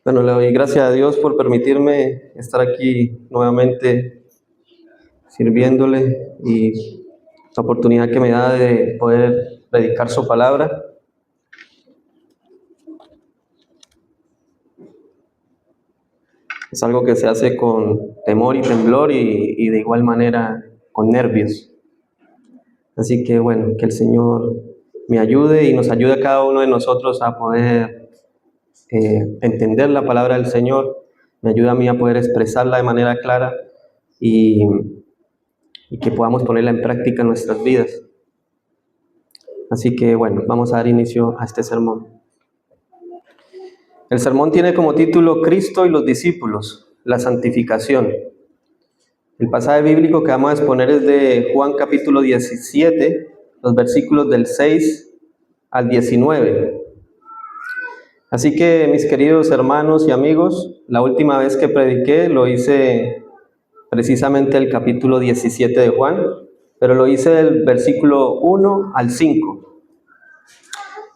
Bueno, le doy gracias a Dios por permitirme estar aquí nuevamente sirviéndole y la oportunidad que me da de poder predicar su palabra. Es algo que se hace con temor y temblor y de igual manera con nervios. Así que bueno, que el Señor me ayude y nos ayude a cada uno de nosotros a poder entender la palabra del Señor. Me ayuda a mí a poder expresarla de manera clara y que podamos ponerla en práctica en nuestras vidas. Así que bueno, vamos a dar inicio a este sermón. El sermón tiene como título Cristo y los discípulos, la santificación. El pasaje bíblico que vamos a exponer es de Juan capítulo 17, los versículos del 6 al 19. Así que mis queridos hermanos y amigos, la última vez que prediqué lo hice precisamente el capítulo 17 de Juan, pero lo hice del versículo 1 al 5.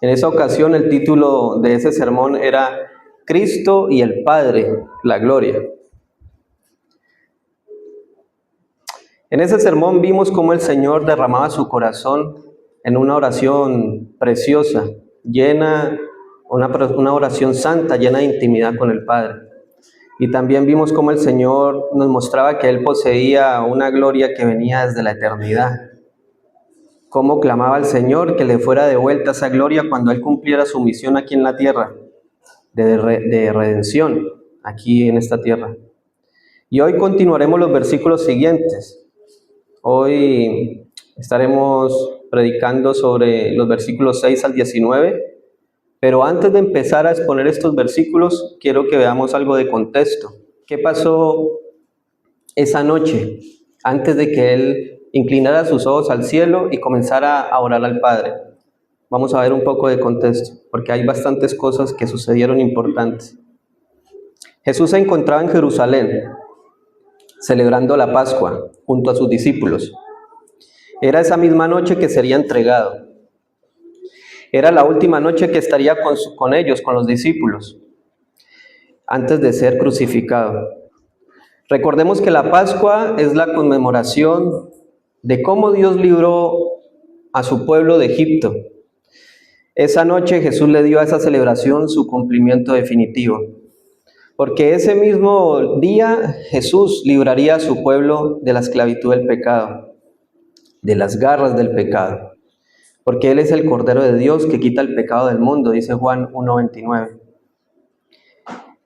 En esa ocasión el título de ese sermón era Cristo y el Padre, la gloria. En ese sermón vimos cómo el Señor derramaba su corazón en una oración preciosa, una oración santa, llena de intimidad con el Padre. Y también vimos cómo el Señor nos mostraba que Él poseía una gloria que venía desde la eternidad. Cómo clamaba al Señor que le fuera devuelta esa gloria cuando Él cumpliera su misión aquí en la tierra, de redención, aquí en esta tierra. Y hoy continuaremos los versículos siguientes. Hoy estaremos predicando sobre los versículos 6 al 19, pero antes de empezar a exponer estos versículos, quiero que veamos algo de contexto. ¿Qué pasó esa noche antes de que Él inclinara sus ojos al cielo y comenzara a orar al Padre? Vamos a ver un poco de contexto, porque hay bastantes cosas que sucedieron importantes. Jesús se encontraba en Jerusalén, celebrando la Pascua, junto a sus discípulos. Era esa misma noche que sería entregado. Era la última noche que estaría con ellos, con los discípulos, antes de ser crucificado. Recordemos que la Pascua es la conmemoración de cómo Dios libró a su pueblo de Egipto. Esa noche Jesús le dio a esa celebración su cumplimiento definitivo, porque ese mismo día Jesús libraría a su pueblo de la esclavitud del pecado, de las garras del pecado, porque Él es el Cordero de Dios que quita el pecado del mundo, dice Juan 1:29.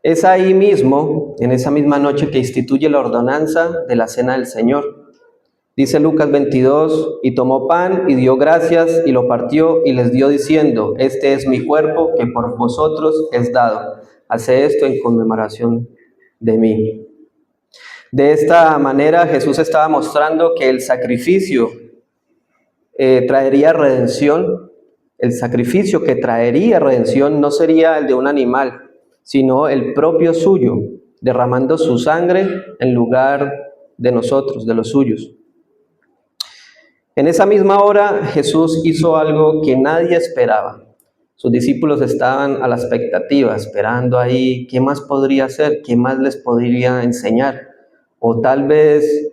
Es ahí mismo, en esa misma noche, que instituye la ordenanza de la Cena del Señor. Dice Lucas 22, y tomó pan y dio gracias y lo partió y les dio diciendo, este es mi cuerpo que por vosotros es dado. Haced esto en conmemoración de mí. De esta manera Jesús estaba mostrando que el sacrificio traería redención. El sacrificio que traería redención no sería el de un animal, sino el propio suyo, derramando su sangre en lugar de nosotros, de los suyos. En esa misma hora Jesús hizo algo que nadie esperaba. Sus discípulos estaban a la expectativa, esperando ahí qué más podría hacer, qué más les podría enseñar, o tal vez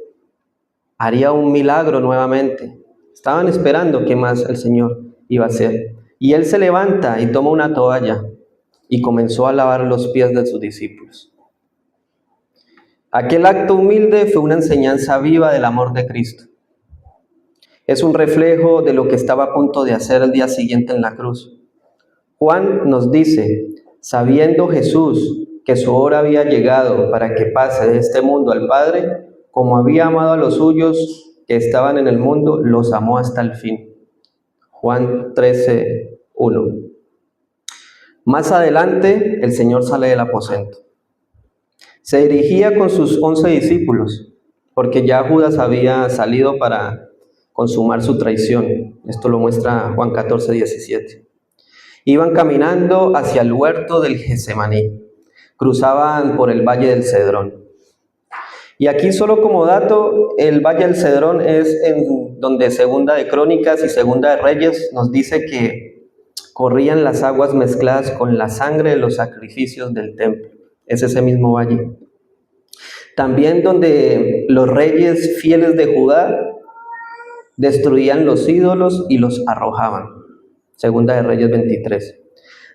haría un milagro nuevamente. Estaban esperando qué más el Señor iba a hacer. Y Él se levanta y toma una toalla y comenzó a lavar los pies de sus discípulos. Aquel acto humilde fue una enseñanza viva del amor de Cristo. Es un reflejo de lo que estaba a punto de hacer el día siguiente en la cruz. Juan nos dice, sabiendo Jesús que su hora había llegado para que pase de este mundo al Padre, como había amado a los suyos que estaban en el mundo, los amó hasta el fin. Juan 13:1. Más adelante, el Señor sale del aposento. Se dirigía con sus 11 discípulos, porque ya Judas había salido para consumar su traición. Esto lo muestra Juan 14:17. Iban caminando hacia el huerto del Getsemaní. Cruzaban por el Valle del Cedrón. Y aquí solo como dato, el Valle del Cedrón es en donde Segunda de Crónicas y Segunda de Reyes nos dice que corrían las aguas mezcladas con la sangre de los sacrificios del templo. es ese mismo valle. También donde los reyes fieles de Judá destruían los ídolos y los arrojaban. Segunda de Reyes 23.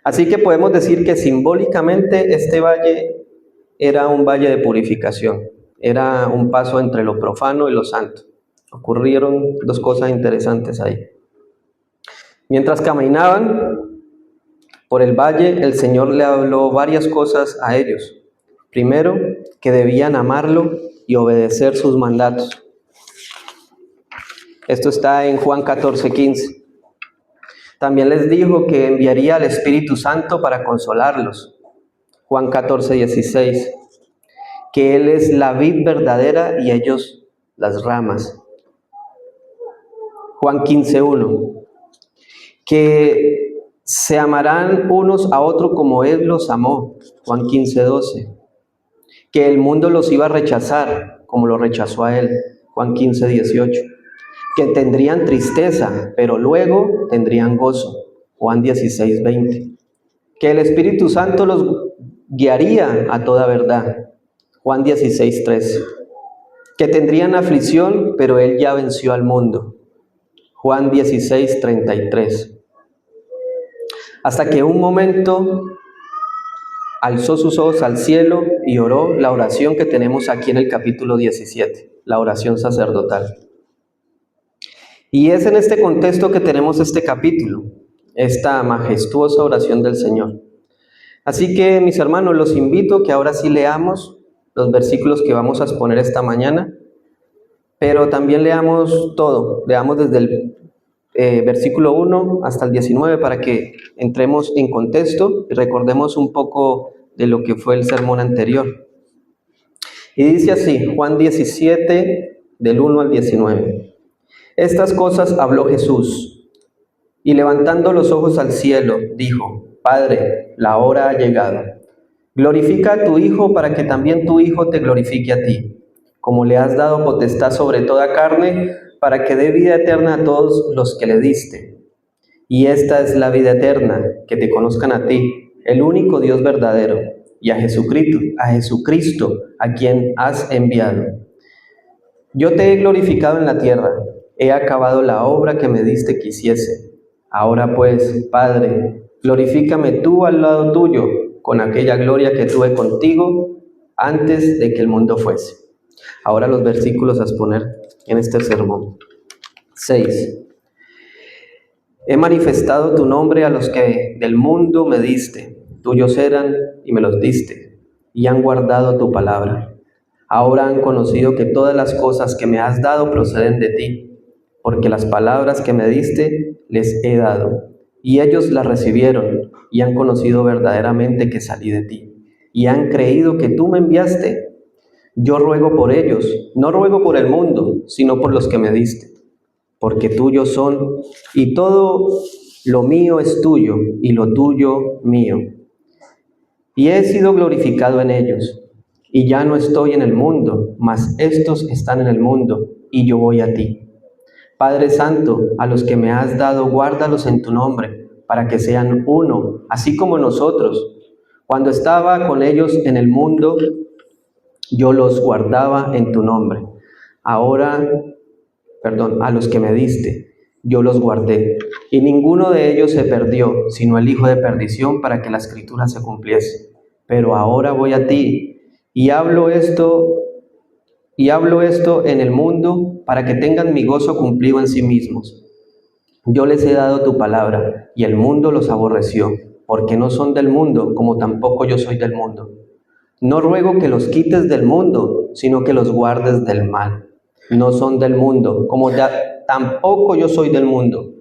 Así que podemos decir que simbólicamente este valle era un valle de purificación, era un paso entre lo profano y lo santo. Ocurrieron dos cosas interesantes ahí. Mientras caminaban por el valle, el Señor le habló varias cosas a ellos. Primero, que debían amarlo y obedecer sus mandatos. Esto está en Juan 14:15. También les dijo que enviaría al Espíritu Santo para consolarlos. Juan 14:16. Que Él es la vid verdadera y ellos las ramas. Juan 15:1. Que se amarán unos a otros como Él los amó. Juan 15:12. Que el mundo los iba a rechazar como lo rechazó a Él. Juan 15:18. Que tendrían tristeza, pero luego tendrían gozo. Juan 16:20. Que el Espíritu Santo los guiaría a toda verdad. Juan 16:13. Que tendrían aflicción, pero Él ya venció al mundo. Juan 16:33. Hasta que un momento alzó sus ojos al cielo y oró la oración que tenemos aquí en el capítulo 17, la oración sacerdotal. Y es en este contexto que tenemos este capítulo, esta majestuosa oración del Señor. Así que, mis hermanos, los invito que ahora sí leamos los versículos que vamos a exponer esta mañana, pero también leamos todo, leamos desde el versículo 1 hasta el 19 para que entremos en contexto y recordemos un poco de lo que fue el sermón anterior. Y dice así, Juan 17, del 1 al 19. Estas cosas habló Jesús, y levantando los ojos al cielo, dijo, Padre, la hora ha llegado. Glorifica a tu Hijo para que también tu Hijo te glorifique a ti, como le has dado potestad sobre toda carne, para que dé vida eterna a todos los que le diste. Y esta es la vida eterna, que te conozcan a ti, el único Dios verdadero, y a Jesucristo, a quien has enviado. Yo te he glorificado en la tierra, he acabado la obra que me diste que hiciese. Ahora pues, Padre, glorifícame tú al lado tuyo, con aquella gloria que tuve contigo antes de que el mundo fuese. Ahora los versículos a exponer en este sermón. 6. He manifestado tu nombre a los que del mundo me diste. Tuyos eran y me los diste, y han guardado tu palabra. Ahora han conocido que todas las cosas que me has dado proceden de ti, porque las palabras que me diste les he dado, y ellos las recibieron, y han conocido verdaderamente que salí de ti, y han creído que tú me enviaste. Yo ruego por ellos, no ruego por el mundo, sino por los que me diste, porque tuyos son, y todo lo mío es tuyo, y lo tuyo mío. Y he sido glorificado en ellos, y ya no estoy en el mundo, mas estos están en el mundo, y yo voy a ti. Padre Santo, a los que me has dado, guárdalos en tu nombre, para que sean uno, así como nosotros. Cuando estaba con ellos en el mundo, yo los guardaba en tu nombre. A los que me diste, yo los guardé. Y ninguno de ellos se perdió, sino el hijo de perdición, para que la escritura se cumpliese. Pero ahora voy a ti, y hablo esto en el mundo, para que tengan mi gozo cumplido en sí mismos. Yo les he dado tu palabra, y el mundo los aborreció, porque no son del mundo, como tampoco yo soy del mundo. No ruego que los quites del mundo, sino que los guardes del mal. No son del mundo, como tampoco yo soy del mundo.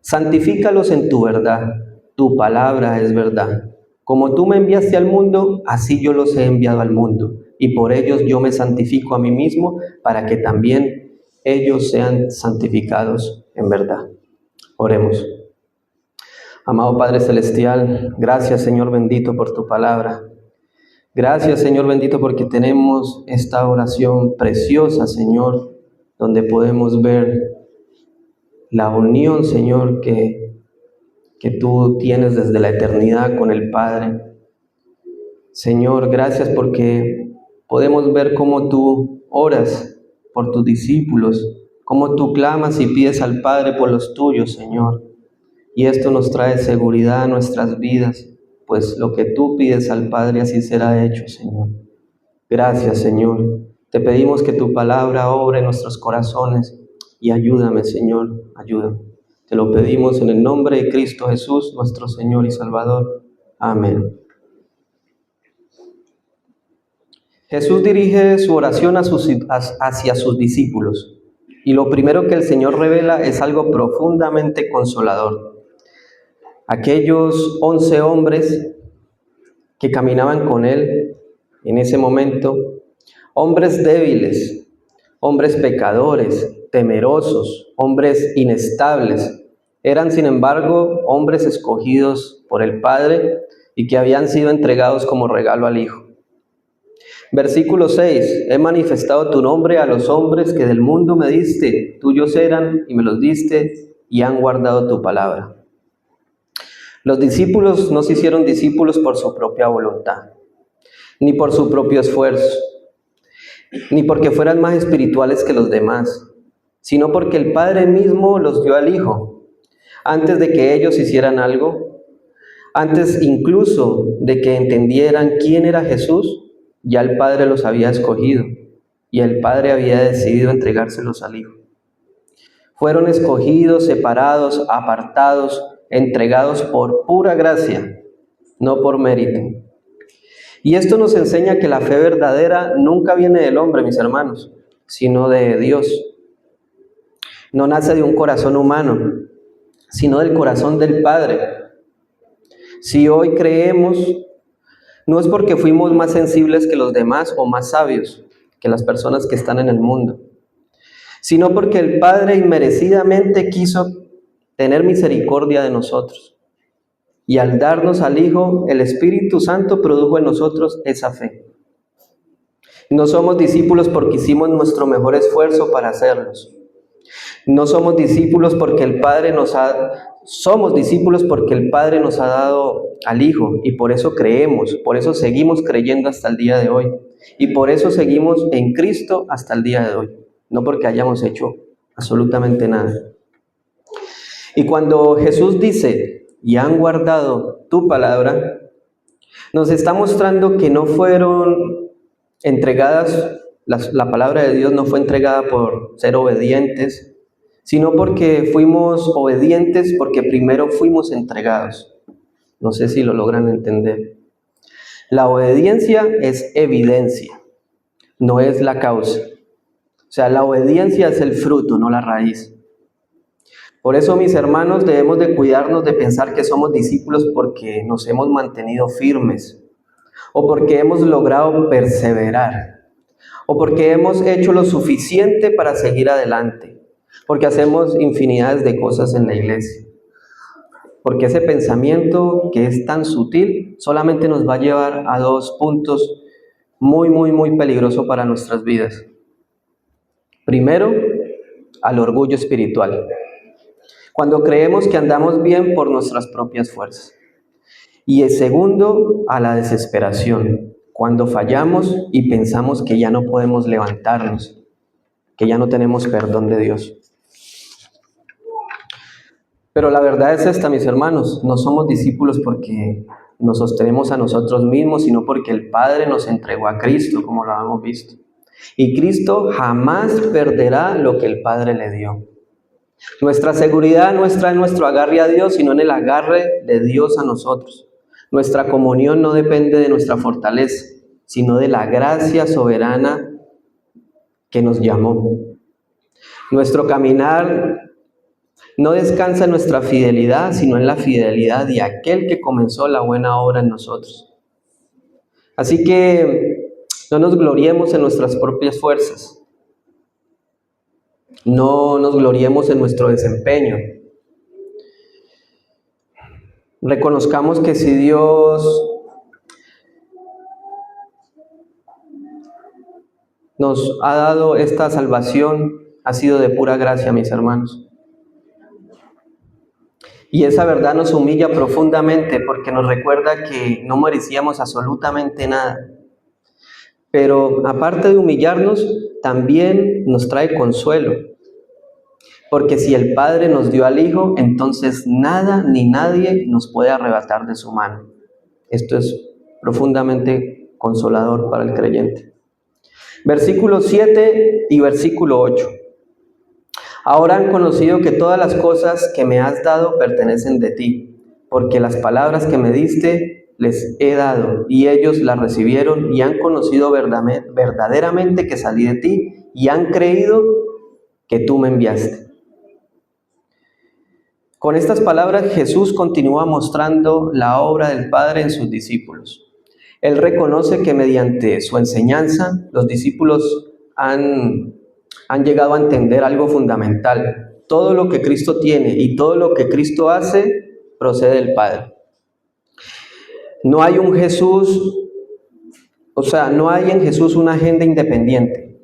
Santifícalos en tu verdad. Tu palabra es verdad. Como tú me enviaste al mundo, así yo los he enviado al mundo. Y por ellos yo me santifico a mí mismo, para que también ellos sean santificados en verdad. Oremos. Amado Padre Celestial, gracias Señor bendito por tu palabra. Gracias, Señor bendito, porque tenemos esta oración preciosa, Señor, donde podemos ver la unión, Señor, que tú tienes desde la eternidad con el Padre. Señor, gracias porque podemos ver cómo tú oras por tus discípulos, cómo tú clamas y pides al Padre por los tuyos, Señor. Y esto nos trae seguridad a nuestras vidas, pues lo que tú pides al Padre así será hecho, Señor. Gracias, Señor. Te pedimos que tu palabra obre en nuestros corazones y ayúdame, Señor, ayúdame. Te lo pedimos en el nombre de Cristo Jesús, nuestro Señor y Salvador. Amén. Jesús dirige su oración hacia sus discípulos y lo primero que el Señor revela es algo profundamente consolador. Aquellos 11 hombres que caminaban con Él en ese momento, hombres débiles, hombres pecadores, temerosos, hombres inestables, eran sin embargo hombres escogidos por el Padre y que habían sido entregados como regalo al Hijo. Versículo 6, he manifestado tu nombre a los hombres que del mundo me diste, tuyos eran y me los diste y han guardado tu palabra. Los discípulos no se hicieron discípulos por su propia voluntad, ni por su propio esfuerzo, ni porque fueran más espirituales que los demás, sino porque el Padre mismo los dio al Hijo, antes de que ellos hicieran algo, antes incluso de que entendieran quién era Jesús. Ya el Padre los había escogido y el Padre había decidido entregárselos al Hijo. Fueron escogidos, separados, apartados, entregados por pura gracia, no por mérito. Y esto nos enseña que la fe verdadera nunca viene del hombre, mis hermanos, sino de Dios. No nace de un corazón humano, sino del corazón del Padre. Si hoy creemos, no es porque fuimos más sensibles que los demás o más sabios que las personas que están en el mundo, sino porque el Padre inmerecidamente quiso tener misericordia de nosotros. Y al darnos al Hijo, el Espíritu Santo produjo en nosotros esa fe. No somos discípulos porque hicimos nuestro mejor esfuerzo para hacerlos. No somos discípulos porque somos discípulos porque el Padre nos ha dado al Hijo y por eso creemos, por eso seguimos creyendo hasta el día de hoy y por eso seguimos en Cristo hasta el día de hoy, no porque hayamos hecho absolutamente nada. Y cuando Jesús dice, y han guardado tu palabra, nos está mostrando que no fueron entregadas, la palabra de Dios no fue entregada por ser obedientes, sino porque fuimos obedientes porque primero fuimos entregados. No sé si lo logran entender. La obediencia es evidencia, no es la causa. O sea, la obediencia es el fruto, no la raíz. Por eso, mis hermanos, debemos de cuidarnos de pensar que somos discípulos porque nos hemos mantenido firmes, o porque hemos logrado perseverar, o porque hemos hecho lo suficiente para seguir adelante, porque hacemos infinidades de cosas en la iglesia. Porque ese pensamiento que es tan sutil solamente nos va a llevar a dos puntos muy peligrosos para nuestras vidas. Primero, al orgullo espiritual, cuando creemos que andamos bien por nuestras propias fuerzas. Y el segundo, a la desesperación, cuando fallamos y pensamos que ya no podemos levantarnos, que ya no tenemos perdón de Dios. Pero la verdad es esta, mis hermanos, no somos discípulos porque nos sostenemos a nosotros mismos, sino porque el Padre nos entregó a Cristo, como lo hemos visto. Y Cristo jamás perderá lo que el Padre le dio. Nuestra seguridad no está en nuestro agarre a Dios, sino en el agarre de Dios a nosotros. Nuestra comunión no depende de nuestra fortaleza, sino de la gracia soberana que nos llamó. Nuestro caminar no descansa en nuestra fidelidad, sino en la fidelidad de aquel que comenzó la buena obra en nosotros. Así que no nos gloriemos en nuestras propias fuerzas. No nos gloriemos en nuestro desempeño. Reconozcamos que si Dios nos ha dado esta salvación, ha sido de pura gracia, mis hermanos. Y esa verdad nos humilla profundamente porque nos recuerda que no merecíamos absolutamente nada. Pero aparte de humillarnos, también nos trae consuelo. Porque si el Padre nos dio al Hijo, entonces nada ni nadie nos puede arrebatar de su mano. Esto es profundamente consolador para el creyente. Versículo 7 y versículo 8. Ahora han conocido que todas las cosas que me has dado pertenecen de ti, porque las palabras que me diste les he dado, y ellos las recibieron y han conocido verdaderamente que salí de ti, y han creído que tú me enviaste. Con estas palabras Jesús continúa mostrando la obra del Padre en sus discípulos. Él reconoce que mediante su enseñanza los discípulos han llegado a entender algo fundamental. Todo lo que Cristo tiene y todo lo que Cristo hace procede del Padre. No hay un Jesús, no hay en Jesús una agenda independiente,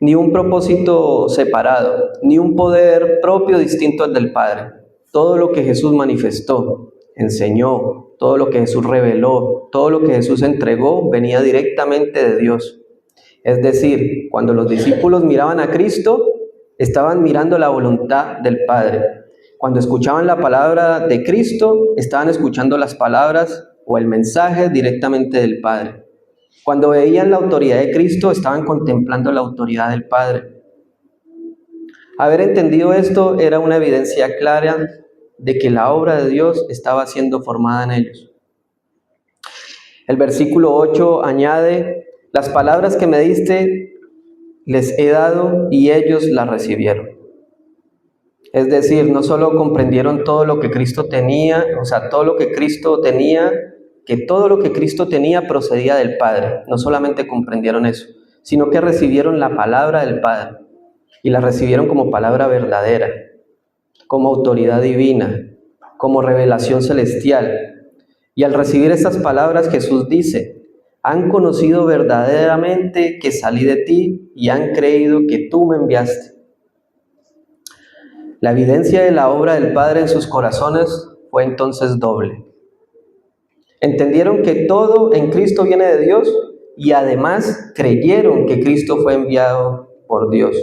ni un propósito separado, ni un poder propio distinto al del Padre. Todo lo que Jesús manifestó, enseñó, todo lo que Jesús reveló, todo lo que Jesús entregó, venía directamente de Dios. Es decir, cuando los discípulos miraban a Cristo, estaban mirando la voluntad del Padre. Cuando escuchaban la palabra de Cristo, estaban escuchando las palabras o el mensaje directamente del Padre. Cuando veían la autoridad de Cristo, estaban contemplando la autoridad del Padre. Haber entendido esto era una evidencia clara de que la obra de Dios estaba siendo formada en ellos. El versículo 8 añade: las palabras que me diste les he dado y ellos las recibieron. Es decir, no solo comprendieron todo lo que Cristo tenía, todo lo que Cristo tenía, que todo lo que Cristo tenía procedía del Padre. No solamente comprendieron eso, sino que recibieron la palabra del Padre y la recibieron como palabra verdadera, como autoridad divina, como revelación celestial. Y al recibir estas palabras, Jesús dice: han conocido verdaderamente que salí de ti y han creído que tú me enviaste. La evidencia de la obra del Padre en sus corazones fue entonces doble. Entendieron que todo en Cristo viene de Dios y además creyeron que Cristo fue enviado por Dios.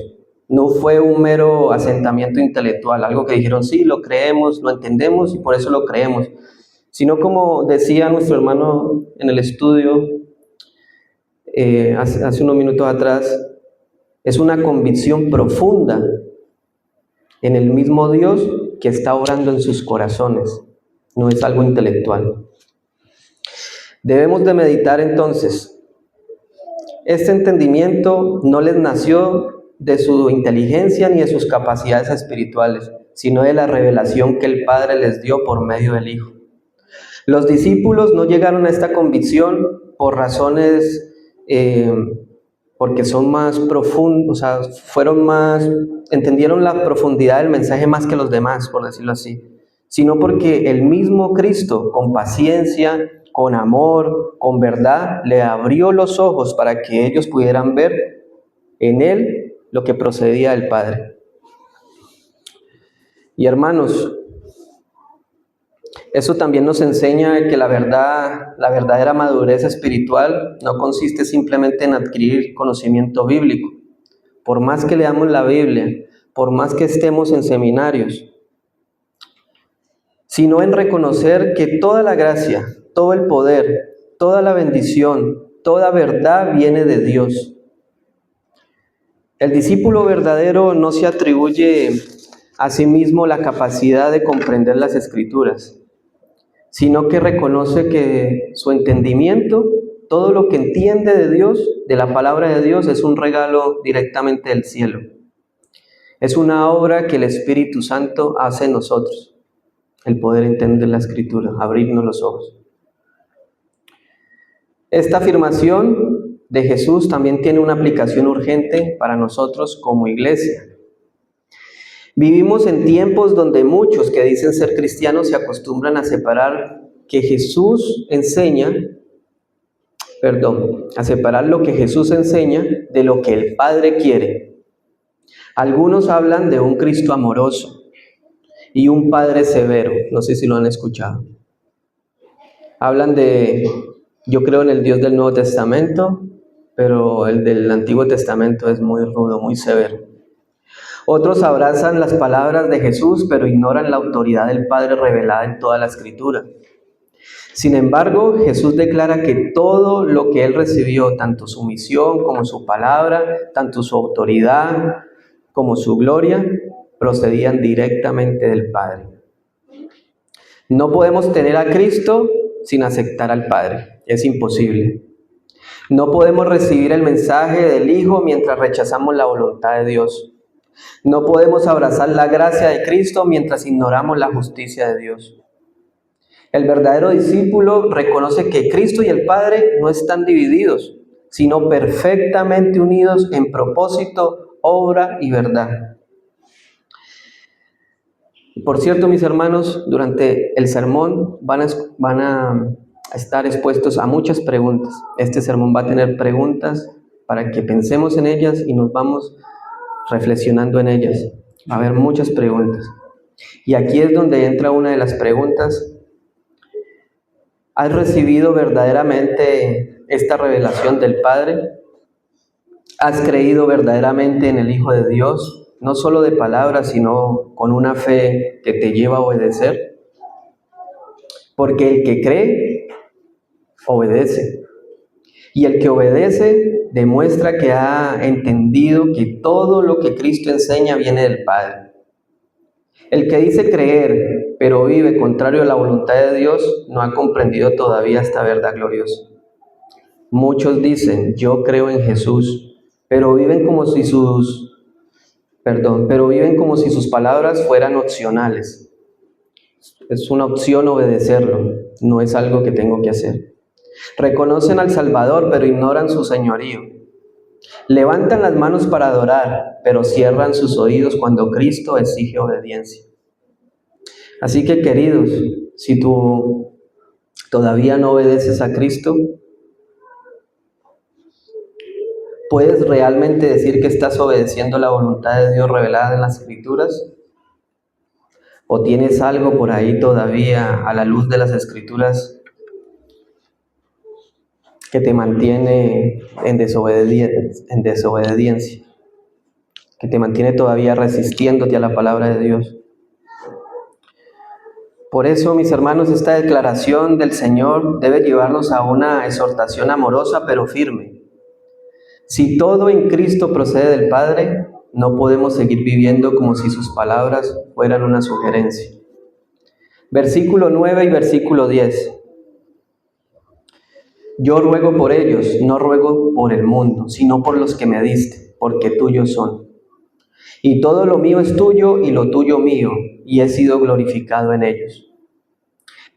No fue un mero asentamiento intelectual, algo que dijeron: sí, lo creemos, lo entendemos y por eso lo creemos. Sino, como decía nuestro hermano en el estudio hace unos minutos atrás, es una convicción profunda en el mismo Dios que está obrando en sus corazones. No es algo intelectual. Debemos de meditar entonces. Este entendimiento no les nació de su inteligencia ni de sus capacidades espirituales, sino de la revelación que el Padre les dio por medio del Hijo. Los discípulos no llegaron a esta convicción por razones, porque son más profundos, entendieron la profundidad del mensaje más que los demás, por decirlo así, sino porque el mismo Cristo, con paciencia, con amor, con verdad, le abrió los ojos para que ellos pudieran ver en Él lo que procedía del Padre. Y hermanos, eso también nos enseña que la verdadera madurez espiritual no consiste simplemente en adquirir conocimiento bíblico. Por más que leamos la Biblia, por más que estemos en seminarios, sino en reconocer que toda la gracia, todo el poder, toda la bendición, toda verdad viene de Dios. El discípulo verdadero no se atribuye a sí mismo la capacidad de comprender las Escrituras, sino que reconoce que su entendimiento, todo lo que entiende de Dios, de la palabra de Dios, es un regalo directamente del cielo. Es una obra que el Espíritu Santo hace en nosotros, el poder entender la Escritura, abrirnos los ojos. Esta afirmación de Jesús también tiene una aplicación urgente para nosotros como iglesia. Vivimos en tiempos donde muchos que dicen ser cristianos se acostumbran a separar a separar lo que Jesús enseña de lo que el Padre quiere. Algunos hablan de un Cristo amoroso y un Padre severo. No sé si lo han escuchado. Hablan de, yo creo en el Dios del Nuevo Testamento, pero el del Antiguo Testamento es muy rudo, muy severo. Otros abrazan las palabras de Jesús, pero ignoran la autoridad del Padre revelada en toda la Escritura. Sin embargo, Jesús declara que todo lo que Él recibió, tanto su misión como su palabra, tanto su autoridad como su gloria, procedían directamente del Padre. No podemos tener a Cristo sin aceptar al Padre. Es imposible. No podemos recibir el mensaje del Hijo mientras rechazamos la voluntad de Dios. No podemos abrazar la gracia de Cristo mientras ignoramos la justicia de Dios. El verdadero discípulo reconoce que Cristo y el Padre no están divididos, sino perfectamente unidos en propósito, obra y verdad. Por cierto, mis hermanos, durante el sermón van a estar expuestos a muchas preguntas. Este sermón va a tener preguntas para que pensemos en ellas y nos vamos reflexionando en ellas. Va a haber muchas preguntas. Y aquí es donde entra una de las preguntas. ¿Has recibido verdaderamente esta revelación del Padre? ¿Has creído verdaderamente en el Hijo de Dios? No solo de palabras, sino con una fe que te lleva a obedecer. Porque el que cree, obedece. Y el que obedece demuestra que ha entendido que todo lo que Cristo enseña viene del Padre. El que dice creer, pero vive contrario a la voluntad de Dios, no ha comprendido todavía esta verdad gloriosa. Muchos dicen, yo creo en Jesús, pero viven como si sus palabras fueran opcionales. Es una opción obedecerlo, no es algo que tengo que hacer. Reconocen al Salvador, pero ignoran su señorío. Levantan las manos para adorar, pero cierran sus oídos cuando Cristo exige obediencia. Así que, queridos, si tú todavía no obedeces a Cristo, ¿puedes realmente decir que estás obedeciendo la voluntad de Dios revelada en las Escrituras? ¿O tienes algo por ahí todavía a la luz de las Escrituras que te mantiene en desobediencia, que te mantiene todavía resistiéndote a la palabra de Dios? Por eso, mis hermanos, esta declaración del Señor debe llevarnos a una exhortación amorosa pero firme. Si todo en Cristo procede del Padre, no podemos seguir viviendo como si sus palabras fueran una sugerencia. Versículo 9 y versículo 10. Yo ruego por ellos, no ruego por el mundo, sino por los que me diste, porque tuyos son. Y todo lo mío es tuyo y lo tuyo mío, y he sido glorificado en ellos.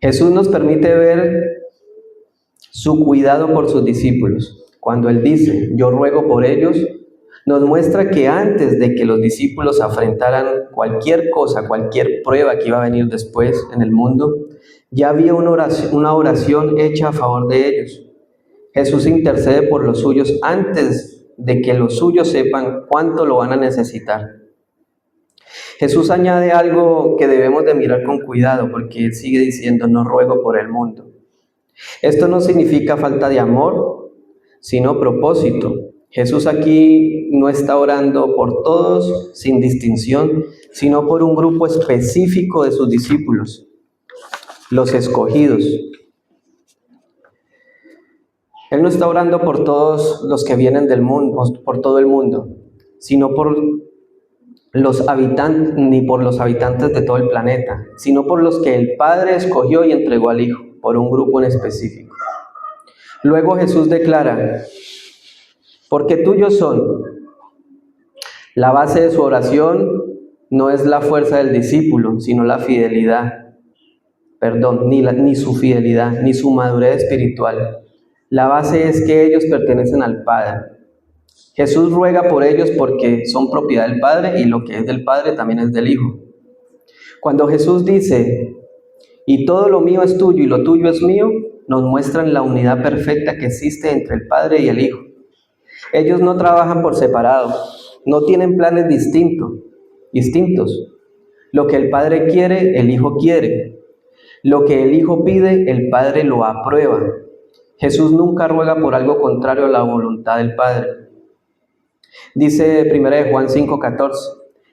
Jesús nos permite ver su cuidado por sus discípulos. Cuando Él dice, yo ruego por ellos, nos muestra que antes de que los discípulos afrontaran cualquier cosa, cualquier prueba que iba a venir después en el mundo, ya había una oración hecha a favor de ellos. Jesús intercede por los suyos antes de que los suyos sepan cuánto lo van a necesitar. Jesús añade algo que debemos de mirar con cuidado, porque Él sigue diciendo, no ruego por el mundo. Esto no significa falta de amor, sino propósito. Jesús aquí no está orando por todos sin distinción, sino por un grupo específico de sus discípulos, los escogidos. Él no está orando por todos los que vienen del mundo, por todo el mundo, sino por los habitantes, ni por los habitantes de todo el planeta, sino por los que el Padre escogió y entregó al Hijo, por un grupo en específico. Luego Jesús declara, porque tuyos son. La base de su oración no es la fuerza del discípulo, sino la fidelidad. Ni su fidelidad, ni su madurez espiritual. La base es que ellos pertenecen al Padre. Jesús ruega por ellos porque son propiedad del Padre y lo que es del Padre también es del Hijo. Cuando Jesús dice, y todo lo mío es tuyo y lo tuyo es mío, nos muestran la unidad perfecta que existe entre el Padre y el Hijo. Ellos no trabajan por separado, no tienen planes distintos. Lo que el Padre quiere, el Hijo quiere. Lo que el Hijo pide, el Padre lo aprueba. Jesús nunca ruega por algo contrario a la voluntad del Padre. Dice 1 Juan 5:14,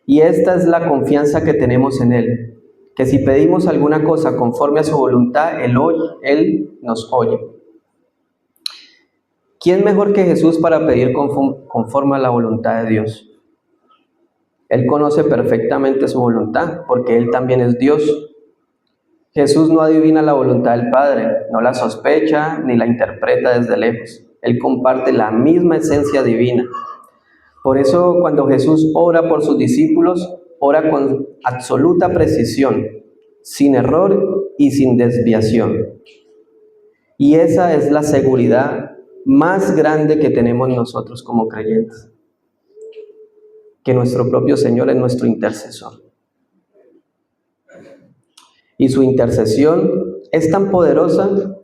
y esta es la confianza que tenemos en Él, que si pedimos alguna cosa conforme a su voluntad, Él nos oye. ¿Quién mejor que Jesús para pedir conforme a la voluntad de Dios? Él conoce perfectamente su voluntad, porque Él también es Dios. Jesús no adivina la voluntad del Padre, no la sospecha ni la interpreta desde lejos. Él comparte la misma esencia divina. Por eso, cuando Jesús ora por sus discípulos, ora con absoluta precisión, sin error y sin desviación. Y esa es la seguridad más grande que tenemos nosotros como creyentes, que nuestro propio Señor es nuestro intercesor. Y su intercesión es tan poderosa,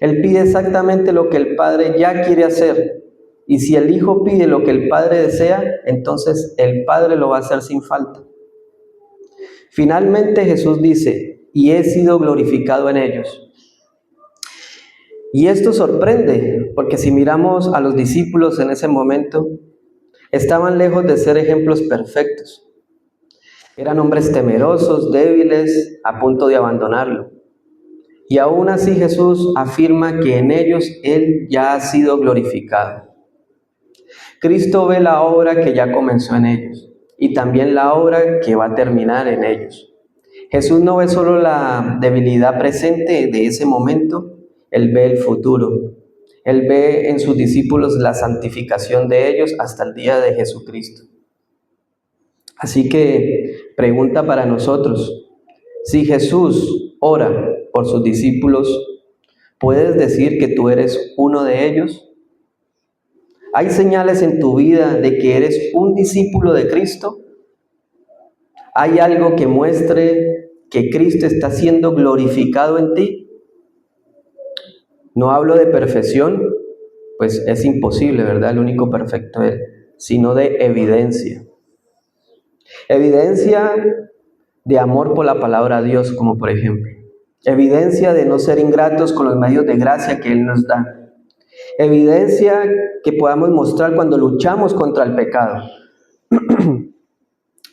Él pide exactamente lo que el Padre ya quiere hacer. Y si el Hijo pide lo que el Padre desea, entonces el Padre lo va a hacer sin falta. Finalmente Jesús dice, y he sido glorificado en ellos. Y esto sorprende, porque si miramos a los discípulos en ese momento, estaban lejos de ser ejemplos perfectos. Eran hombres temerosos, débiles, a punto de abandonarlo. Y aún así Jesús afirma que en ellos Él ya ha sido glorificado. Cristo ve la obra que ya comenzó en ellos y también la obra que va a terminar en ellos. Jesús no ve solo la debilidad presente de ese momento, Él ve el futuro. Él ve en sus discípulos la santificación de ellos hasta el día de Jesucristo. Así que pregunta para nosotros, si Jesús ora por sus discípulos, ¿puedes decir que tú eres uno de ellos? ¿Hay señales en tu vida de que eres un discípulo de Cristo? ¿Hay algo que muestre que Cristo está siendo glorificado en ti? No hablo de perfección, pues es imposible, ¿verdad? El único perfecto es Él, sino de evidencia. Evidencia de amor por la palabra de Dios, como por ejemplo. Evidencia de no ser ingratos con los medios de gracia que Él nos da. Evidencia que podamos mostrar cuando luchamos contra el pecado.